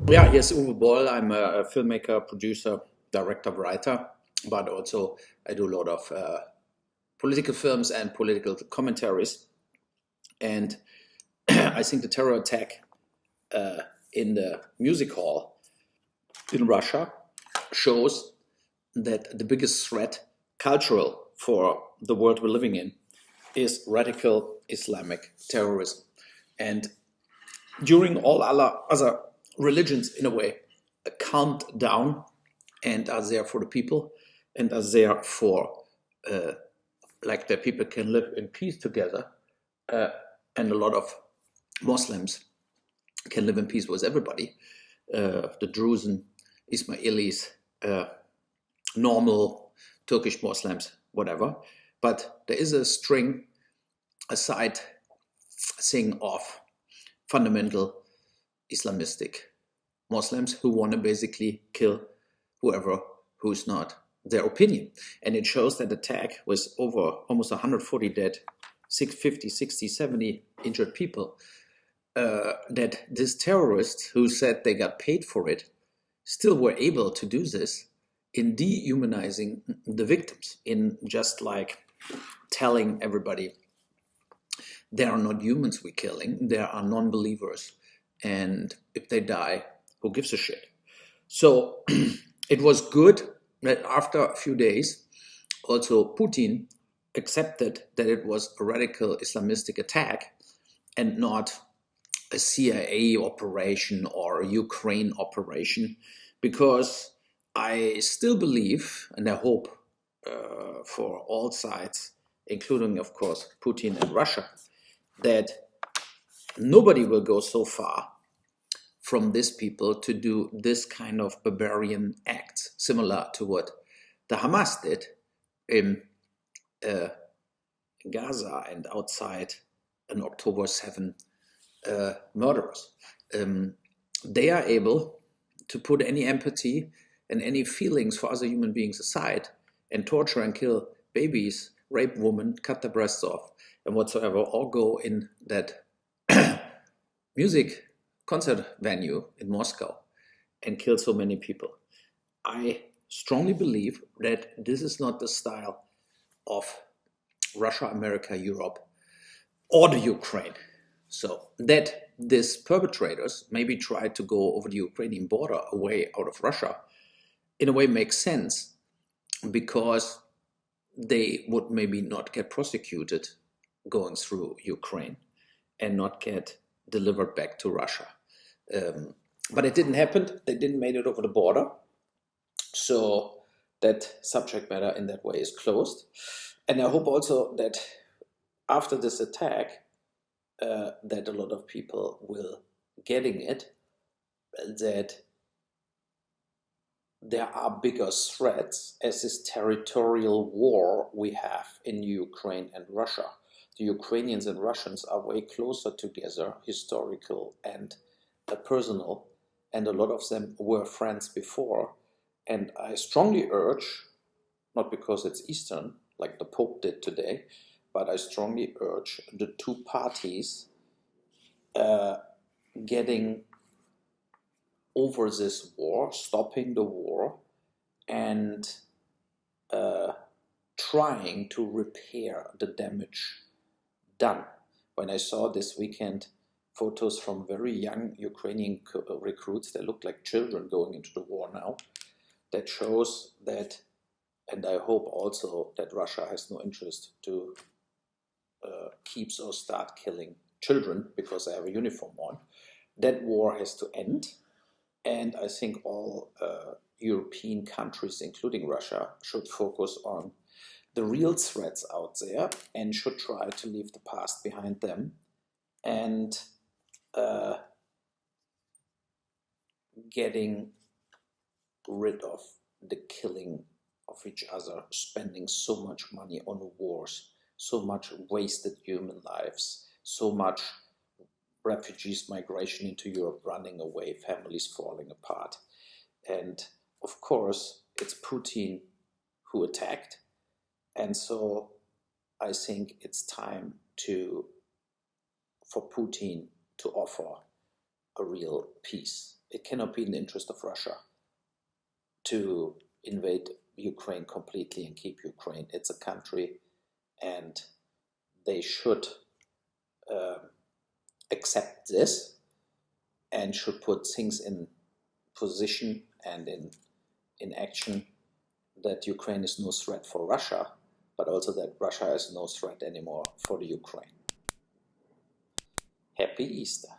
Yeah, yes, Uwe Boll. I'm a filmmaker, producer, director, writer, but also I do a lot of political films and political commentaries. And I think the terror attack in the music hall in Russia shows that the biggest threat, cultural, for the world we're living in is radical Islamic terrorism. And during all other religions, in a way, calmed down and are there for the people and are there for like that people can live in peace together. Uh, and a lot of Muslims can live in peace with everybody, the Druze and Ismailis, uh, normal Turkish Muslims, whatever. But there is a string, a side thing of fundamental Islamistic Muslims who want to basically kill whoever who's not their opinion. And it shows that attack with over almost 140 dead, 650, 60, 70 injured people, that these terrorists who said they got paid for it still were able to do this in dehumanizing the victims, in just like telling everybody they are not humans we're killing, they are non-believers, and if they die, who gives a shit? So it was good that after a few days, also Putin accepted that it was a radical Islamistic attack and not a CIA operation or a Ukraine operation, because I still believe, and I hope for all sides, including, of course, Putin and Russia, that nobody will go so far from these people to do this kind of barbarian acts, similar to what the Hamas did in uh, Gaza and outside an October 7 murderers. They are able to put any empathy and any feelings for other human beings aside and torture and kill babies, rape women, cut their breasts off, and whatsoever, all go in that music concert venue in Moscow and kill so many people. I strongly believe that this is not the style of Russia, America, Europe, or the Ukraine. So that these perpetrators maybe try to go over the Ukrainian border away out of Russia, in a way makes sense because they would maybe not get prosecuted going through Ukraine and not get delivered back to Russia. But it didn't happen. They didn't make it over the border. So that subject matter in that way is closed. And I hope also that after this attack, that a lot of people will getting it, that there are bigger threats as this territorial war we have in Ukraine and Russia. The Ukrainians and Russians are way closer together, historical and personal, and a lot of them were friends before. And I strongly urge, not because it's Eastern, like the Pope did today, but I strongly urge the two parties getting over this war, stopping the war, and trying to repair the damage done. When I saw this weekend photos from very young Ukrainian recruits, they look like children going into the war now. That shows that, and I hope also that Russia has no interest to keep or start killing children because they have a uniform on. That war has to end. And I think all European countries, including Russia, should focus on the real threats out there and should try to leave the past behind them and getting rid of the killing of each other, spending so much money on wars, so much wasted human lives, so much refugees migration into Europe running away, families falling apart. And of course, it's Putin who attacked. And so I think it's time for Putin to offer a real peace. It cannot be in the interest of Russia to invade Ukraine completely and keep Ukraine. It's a country, and they should accept this and should put things in position and in action that Ukraine is no threat for Russia, but also that Russia is no threat anymore for the Ukraine. Happy Easter.